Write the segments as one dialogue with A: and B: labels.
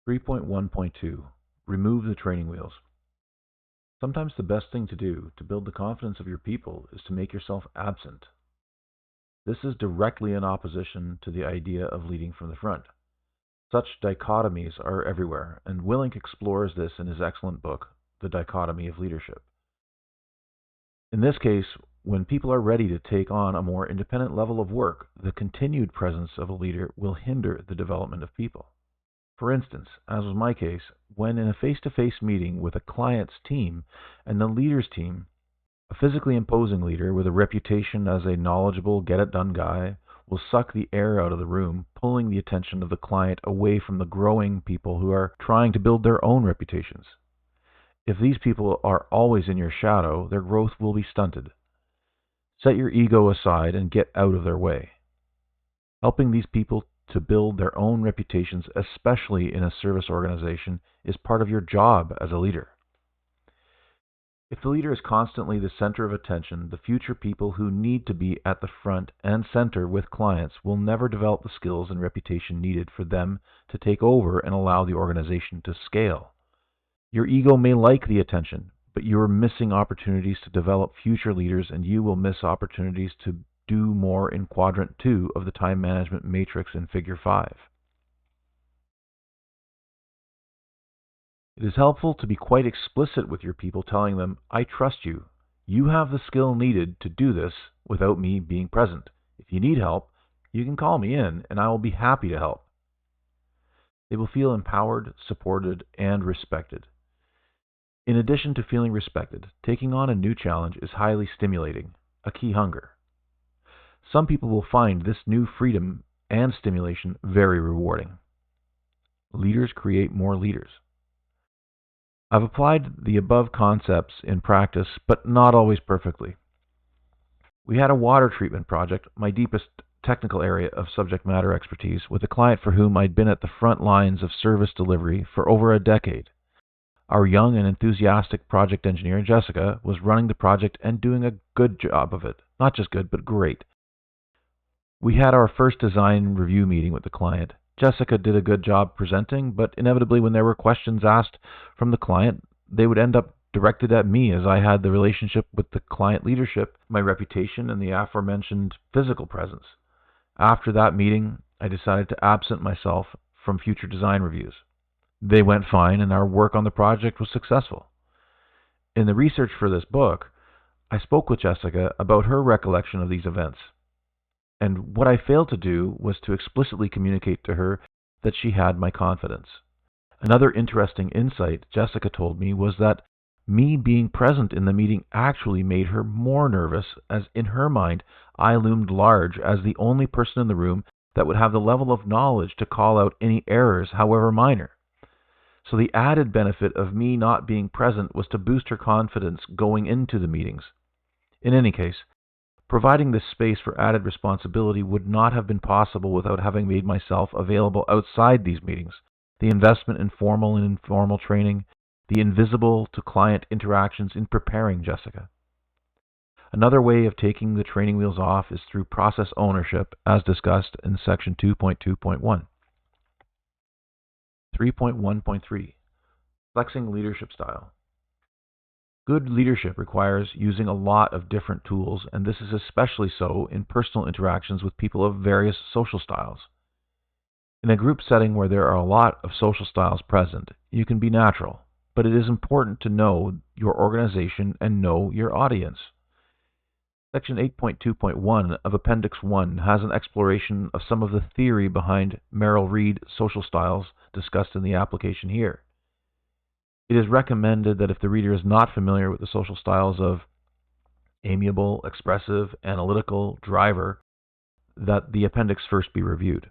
A: 3.1.2 Remove the training wheels. Sometimes the best thing to do to build the confidence of your people is to make yourself absent. This is directly in opposition to the idea of leading from the front. Such dichotomies are everywhere, and Willink explores this in his excellent book, The Dichotomy of Leadership. In this case, when people are ready to take on a more independent level of work, the continued presence of a leader will hinder the development of people. For instance, as was my case, when in a face-to-face meeting with a client's team and the leader's team, a physically imposing leader with a reputation as a knowledgeable, get-it-done guy will suck the air out of the room, pulling the attention of the client away from the growing people who are trying to build their own reputations. If these people are always in your shadow, their growth will be stunted. Set your ego aside and get out of their way. Helping these people to build their own reputations, especially in a service organization, is part of your job as a leader. If the leader is constantly the center of attention, the future people who need to be at the front and center with clients will never develop the skills and reputation needed for them to take over and allow the organization to scale. Your ego may like the attention, but you are missing opportunities to develop future leaders, and you will miss opportunities to do more in Quadrant 2 of the time management matrix in Figure 5. It is helpful to be quite explicit with your people, telling them, I trust you. You have the skill needed to do this without me being present. If you need help, you can call me in, and I will be happy to help. They will feel empowered, supported, and respected. In addition to feeling respected, taking on a new challenge is highly stimulating, a key hunger. Some people will find this new freedom and stimulation very rewarding. Leaders create more leaders. I've applied the above concepts in practice, but not always perfectly. We had a water treatment project, my deepest technical area of subject matter expertise, with a client for whom I'd been at the front lines of service delivery for over a decade. Our young and enthusiastic project engineer, Jessica, was running the project and doing a good job of it. Not just good, but great. We had our first design review meeting with the client. Jessica did a good job presenting, but inevitably when there were questions asked from the client, they would end up directed at me, as I had the relationship with the client leadership, my reputation, and the aforementioned physical presence. After that meeting, I decided to absent myself from future design reviews. They went fine, and our work on the project was successful. In the research for this book, I spoke with Jessica about her recollection of these events. And what I failed to do was to explicitly communicate to her that she had my confidence. Another interesting insight Jessica told me was that me being present in the meeting actually made her more nervous, as in her mind I loomed large as the only person in the room that would have the level of knowledge to call out any errors, however minor. So the added benefit of me not being present was to boost her confidence going into the meetings. In any case, providing this space for added responsibility would not have been possible without having made myself available outside these meetings. The investment in formal and informal training, the invisible to client interactions in preparing Jessica. Another way of taking the training wheels off is through process ownership, as discussed in section 2.2.1. 3.1.3 Flexing leadership style. Good leadership requires using a lot of different tools, and this is especially so in personal interactions with people of various social styles. In a group setting where there are a lot of social styles present, you can be natural, but it is important to know your organization and know your audience. Section 8.2.1 of Appendix 1 has an exploration of some of the theory behind Merrill Reed social styles discussed in the application here. It is recommended that if the reader is not familiar with the social styles of amiable, expressive, analytical, driver, that the appendix first be reviewed.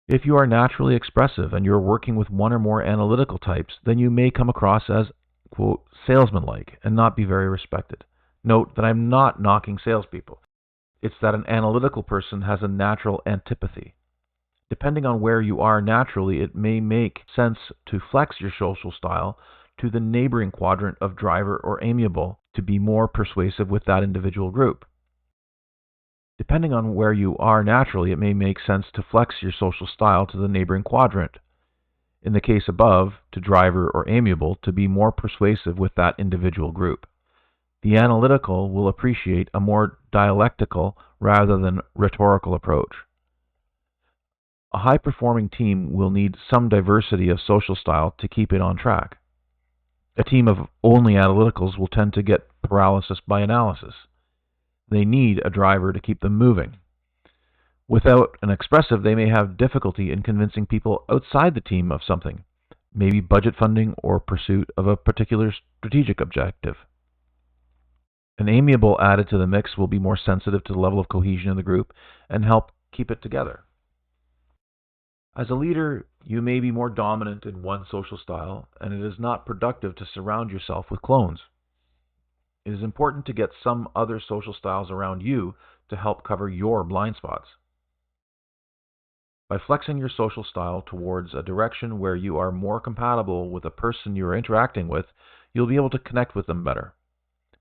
A: If you are naturally expressive and you're working with one or more analytical types, then you may come across as, quote, salesman-like and not be very respected. Note that I'm not knocking salespeople. It's that an analytical person has a natural antipathy. Depending on where you are naturally, it may make sense to flex your social style to the neighboring quadrant of driver or amiable to be more persuasive with that individual group. Depending on where you are naturally, it may make sense to flex your social style to the neighboring quadrant. In the case above, to driver or amiable, to be more persuasive with that individual group. The analytical will appreciate a more dialectical rather than rhetorical approach. A high-performing team will need some diversity of social style to keep it on track. A team of only analyticals will tend to get paralysis by analysis. They need a driver to keep them moving. Without an expressive, they may have difficulty in convincing people outside the team of something, maybe budget funding or pursuit of a particular strategic objective. An amiable added to the mix will be more sensitive to the level of cohesion in the group and help keep it together. As a leader, you may be more dominant in one social style, and it is not productive to surround yourself with clones. It is important to get some other social styles around you to help cover your blind spots. By flexing your social style towards a direction where you are more compatible with a person you are interacting with, you'll be able to connect with them better.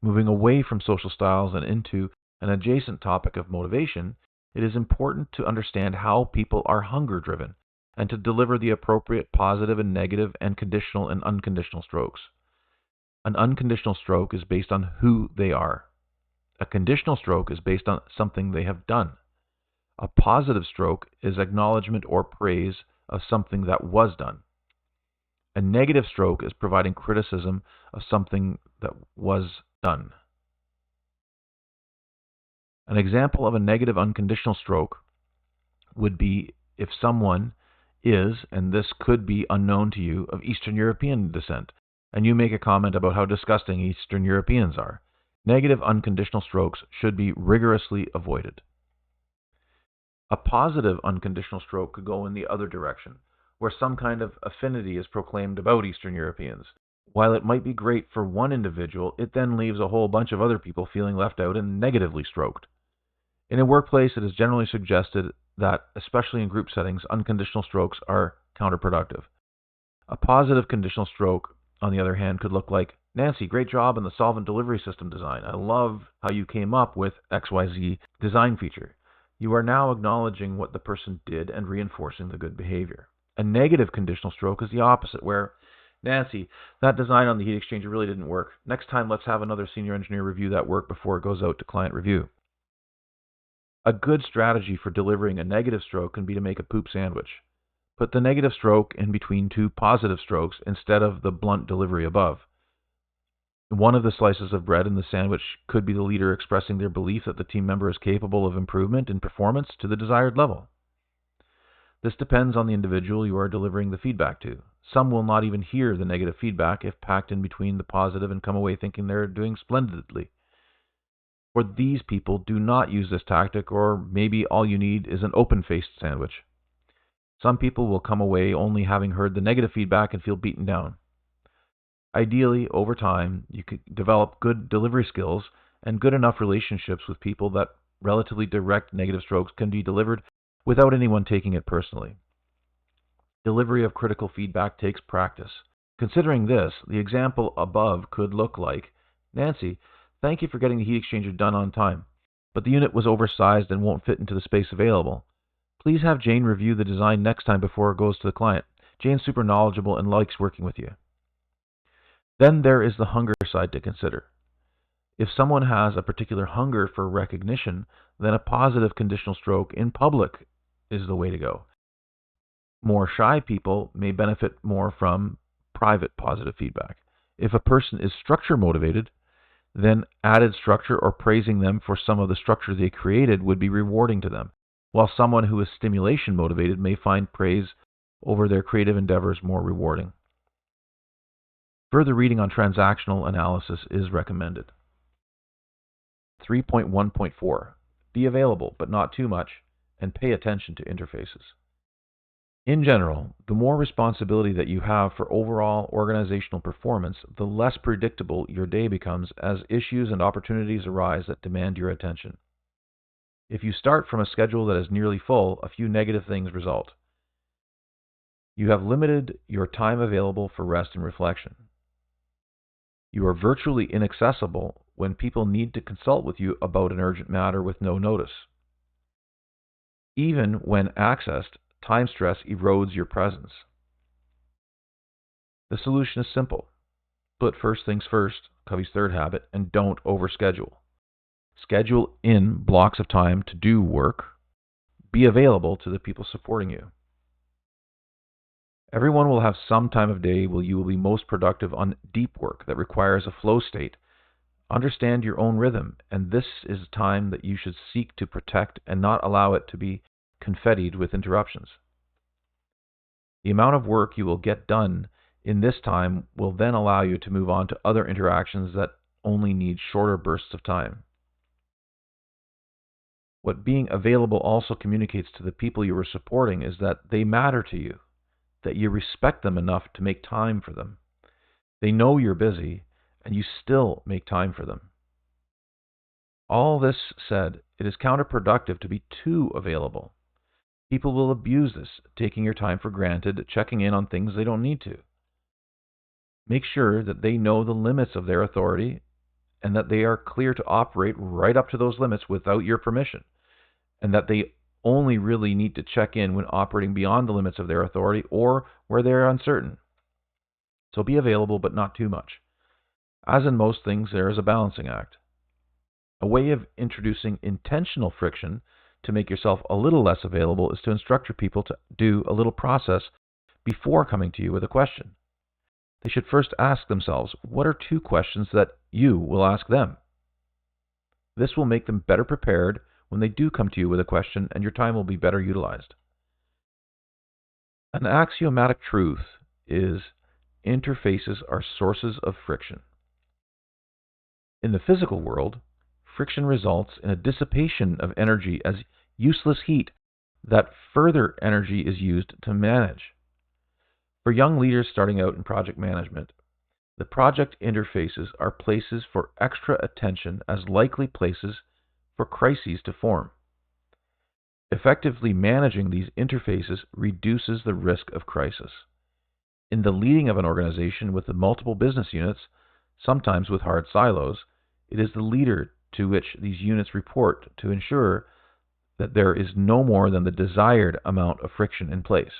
A: Moving away from social styles and into an adjacent topic of motivation, it is important to understand how people are hunger-driven and to deliver the appropriate positive and negative and conditional and unconditional strokes. An unconditional stroke is based on who they are. A conditional stroke is based on something they have done. A positive stroke is acknowledgement or praise of something that was done. A negative stroke is providing criticism of something that was done. An example of a negative unconditional stroke would be if someone is, and this could be unknown to you, of Eastern European descent, and you make a comment about how disgusting Eastern Europeans are. Negative unconditional strokes should be rigorously avoided. A positive unconditional stroke could go in the other direction, where some kind of affinity is proclaimed about Eastern Europeans. While it might be great for one individual, it then leaves a whole bunch of other people feeling left out and negatively stroked. In a workplace, it is generally suggested that, especially in group settings, unconditional strokes are counterproductive. A positive conditional stroke, on the other hand, could look like, "Nancy, great job in the solvent delivery system design. I love how you came up with XYZ design feature." You are now acknowledging what the person did and reinforcing the good behavior. A negative conditional stroke is the opposite, where, "Nancy, that design on the heat exchanger really didn't work. Next time, let's have another senior engineer review that work before it goes out to client review." A good strategy for delivering a negative stroke can be to make a poop sandwich. Put the negative stroke in between two positive strokes instead of the blunt delivery above. One of the slices of bread in the sandwich could be the leader expressing their belief that the team member is capable of improvement in performance to the desired level. This depends on the individual you are delivering the feedback to. Some will not even hear the negative feedback if packed in between the positive and come away thinking they're doing splendidly. For these people, do not use this tactic, or maybe all you need is an open-faced sandwich. Some people will come away only having heard the negative feedback and feel beaten down. Ideally, over time, you could develop good delivery skills and good enough relationships with people that relatively direct negative strokes can be delivered without anyone taking it personally. Delivery of critical feedback takes practice. Considering this, the example above could look like, "Nancy, thank you for getting the heat exchanger done on time, but the unit was oversized and won't fit into the space available. Please have Jane review the design next time before it goes to the client. Jane's super knowledgeable and likes working with you." Then there is the hunger side to consider. If someone has a particular hunger for recognition, then a positive conditional stroke in public is the way to go. More shy people may benefit more from private positive feedback. If a person is structure motivated, then added structure or praising them for some of the structure they created would be rewarding to them, while someone who is stimulation motivated may find praise over their creative endeavors more rewarding. Further reading on transactional analysis is recommended. 3.1.4. Be available, but not too much, and pay attention to interfaces. In general, the more responsibility that you have for overall organizational performance, the less predictable your day becomes as issues and opportunities arise that demand your attention. If you start from a schedule that is nearly full, a few negative things result. You have limited your time available for rest and reflection. You are virtually inaccessible when people need to consult with you about an urgent matter with no notice. Even when accessed, time stress erodes your presence. The solution is simple. Put first things first, Covey's third habit, and don't overschedule. Schedule in blocks of time to do work. Be available to the people supporting you. Everyone will have some time of day where you will be most productive on deep work that requires a flow state. Understand your own rhythm, and this is time that you should seek to protect and not allow it to be confettied with interruptions. The amount of work you will get done in this time will then allow you to move on to other interactions that only need shorter bursts of time. What being available also communicates to the people you are supporting is that they matter to you, that you respect them enough to make time for them. They know you're busy, and you still make time for them. All this said, it is counterproductive to be too available. People will abuse this, taking your time for granted, checking in on things they don't need to. Make sure that they know the limits of their authority and that they are clear to operate right up to those limits without your permission, and that they only really need to check in when operating beyond the limits of their authority or where they are uncertain. So be available, but not too much. As in most things, there is a balancing act. A way of introducing intentional friction to make yourself a little less available is to instruct your people to do a little process before coming to you with a question. They should first ask themselves, what are 2 questions that you will ask them? This will make them better prepared when they do come to you with a question, and your time will be better utilized. An axiomatic truth is interfaces are sources of friction. In the physical world, friction results in a dissipation of energy as useless heat that further energy is used to manage. For young leaders starting out in project management, the project interfaces are places for extra attention as likely places for crises to form. Effectively managing these interfaces reduces the risk of crisis. In the leading of an organization with the multiple business units, sometimes with hard silos, it is the leader to which these units report to ensure that there is no more than the desired amount of friction in place.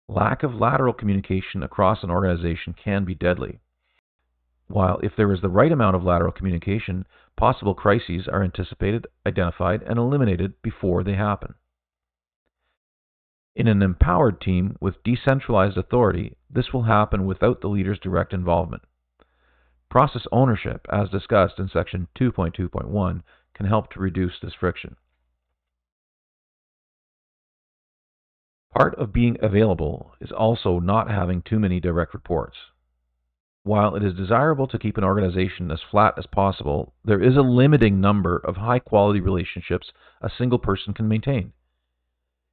A: Lack of lateral communication across an organization can be deadly. While if there is the right amount of lateral communication, possible crises are anticipated, identified, and eliminated before they happen. In an empowered team with decentralized authority, this will happen without the leader's direct involvement. Process ownership, as discussed in section 2.2.1, can help to reduce this friction. Part of being available is also not having too many direct reports. While it is desirable to keep an organization as flat as possible, there is a limiting number of high-quality relationships a single person can maintain.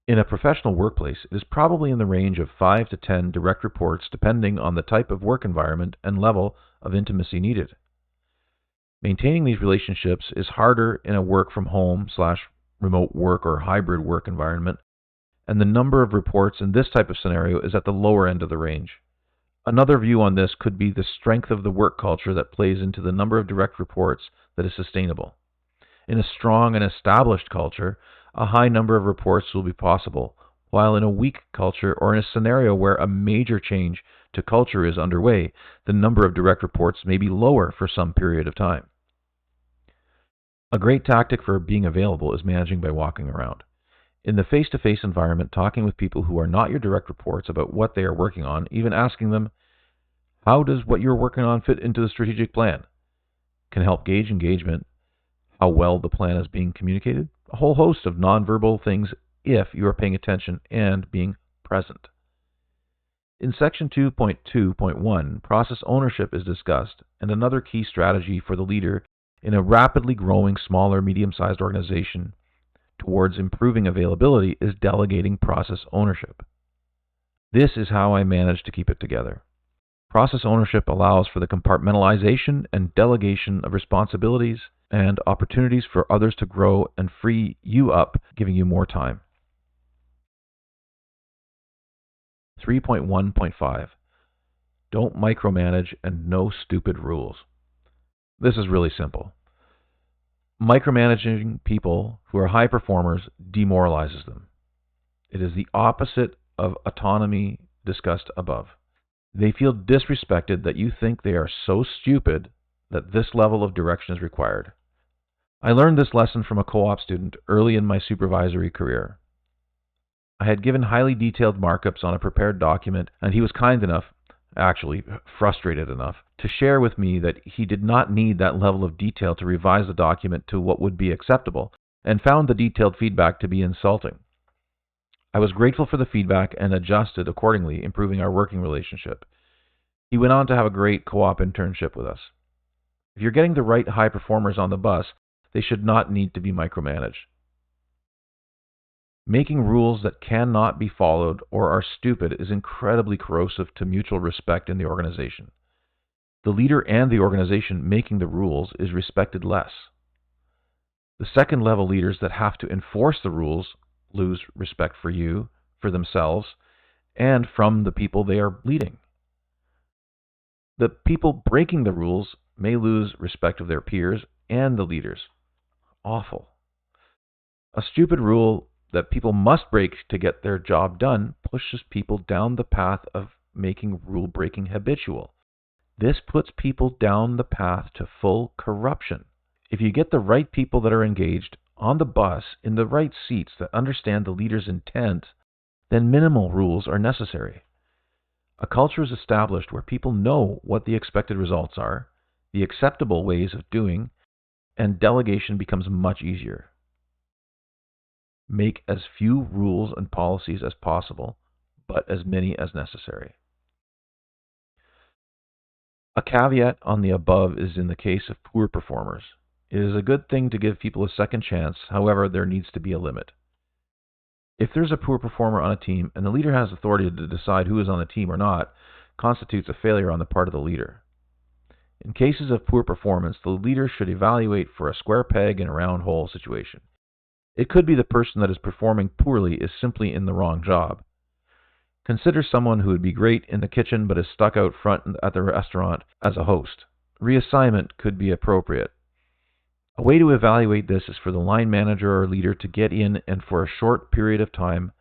A: In a professional workplace, it is probably in the range of 5 to 10 direct reports depending on the type of work environment and level of intimacy needed. Maintaining these relationships is harder in a work-from-home/remote work or hybrid work environment, and the number of reports in this type of scenario is at the lower end of the range. Another view on this could be the strength of the work culture that plays into the number of direct reports that is sustainable. In a strong and established culture, a high number of reports will be possible, while in a weak culture or in a scenario where a major change to culture is underway, the number of direct reports may be lower for some period of time. A great tactic for being available is managing by walking around. In the face-to-face environment, talking with people who are not your direct reports about what they are working on, even asking them, how does what you're working on fit into the strategic plan, can help gauge engagement, how well the plan is being communicated, a whole host of nonverbal things if you are paying attention and being present. In section 2.2.1, process ownership is discussed, and another key strategy for the leader in a rapidly growing smaller, medium-sized organization towards improving availability is delegating process ownership. This is how I manage to keep it together. Process ownership allows for the compartmentalization and delegation of responsibilities and opportunities for others to grow and free you up, giving you more time. 3.1.5. Don't micromanage and no stupid rules. This is really simple. Micromanaging people who are high performers demoralizes them. It is the opposite of autonomy discussed above. They feel disrespected that you think they are so stupid that this level of direction is required. I learned this lesson from a co-op student early in my supervisory career. I had given highly detailed markups on a prepared document, and he was kind enough, actually frustrated enough, to share with me that he did not need that level of detail to revise the document to what would be acceptable, and found the detailed feedback to be insulting. I was grateful for the feedback and adjusted accordingly, improving our working relationship. He went on to have a great co-op internship with us. If you're getting the right high performers on the bus, they should not need to be micromanaged. Making rules that cannot be followed or are stupid is incredibly corrosive to mutual respect in the organization. The leader and the organization making the rules is respected less. The second level leaders that have to enforce the rules lose respect for you, for themselves, and from the people they are leading. The people breaking the rules may lose respect of their peers and the leaders. Awful. A stupid rule that people must break to get their job done pushes people down the path of making rule breaking habitual. This puts people down the path to full corruption. If you get the right people that are engaged on the bus in the right seats that understand the leader's intent, then minimal rules are necessary. A culture is established where people know what the expected results are, the acceptable ways of doing, and delegation becomes much easier. Make as few rules and policies as possible, but as many as necessary. A caveat on the above is in the case of poor performers. It is a good thing to give people a second chance, however, there needs to be a limit. If there's a poor performer on a team and the leader has authority to decide who is on the team or not, constitutes a failure on the part of the leader. In cases of poor performance, the leader should evaluate for a square peg in a round hole situation. It could be the person that is performing poorly is simply in the wrong job. Consider someone who would be great in the kitchen but is stuck out front at the restaurant as a host. Reassignment could be appropriate. A way to evaluate this is for the line manager or leader to get in and for a short period of time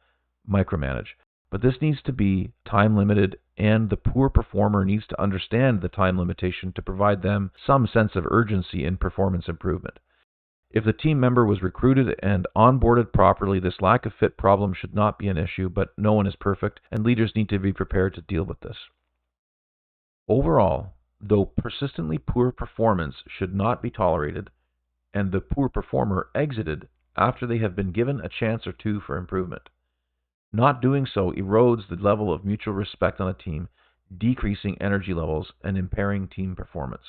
A: micromanage. But this needs to be time limited, and the poor performer needs to understand the time limitation to provide them some sense of urgency in performance improvement. If the team member was recruited and onboarded properly, this lack of fit problem should not be an issue, but no one is perfect, and leaders need to be prepared to deal with this. Overall, though persistently poor performance should not be tolerated, and the poor performer exited after they have been given a chance or two for improvement. Not doing so erodes the level of mutual respect on a team, decreasing energy levels and impairing team performance.